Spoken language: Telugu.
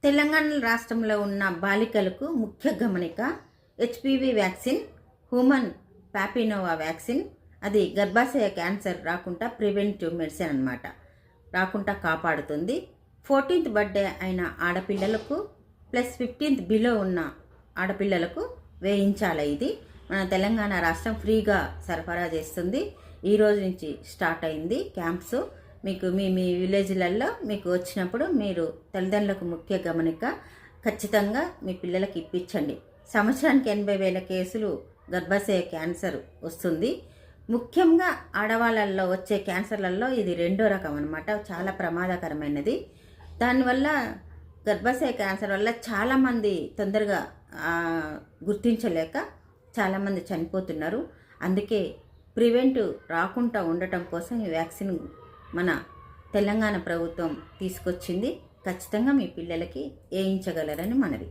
తెలంగాణ రాష్ట్రంలో ఉన్న బాలికలకు ముఖ్య గమనిక హెచ్పివి వ్యాక్సిన్, హ్యూమన్ పాపినోవా వ్యాక్సిన్. అది గర్భాశయ క్యాన్సర్ రాకుండా ప్రివెంటివ్ మెడిసిన్ అన్నమాట. రాకుండా కాపాడుతుంది. 14th బర్త్డే అయిన ఆడపిల్లలకు ప్లస్ 15th బిలో ఉన్న ఆడపిల్లలకు వేయించాలి. ఇది మన తెలంగాణ రాష్ట్రం ఫ్రీగా సరఫరా చేస్తుంది. ఈ రోజు నుంచి స్టార్ట్ అయింది క్యాంప్స్. మీకు మీ మీ విలేజ్లలో మీకు వచ్చినప్పుడు మీరు తల్లిదండ్రులకు ముఖ్య గమనిక, ఖచ్చితంగా మీ పిల్లలకి ఇప్పించండి. సంవత్సరానికి 80,000 కేసులు గర్భాశయ క్యాన్సర్ వస్తుంది. ముఖ్యంగా ఆడవాళ్ళల్లో వచ్చే క్యాన్సర్లలో ఇది రెండో రకం అనమాట. చాలా ప్రమాదకరమైనది. దానివల్ల గర్భాశయ క్యాన్సర్ వల్ల చాలామంది తొందరగా గుర్తించలేక చాలామంది చనిపోతున్నారు. అందుకే ప్రివెంటివ్ రాకుండా ఉండటం కోసం ఈ వ్యాక్సిన్ మన తెలంగాణ ప్రభుత్వం తీసుకొచ్చింది. ఖచ్చితంగా మీ పిల్లలకి వేయించగలరని మనవి.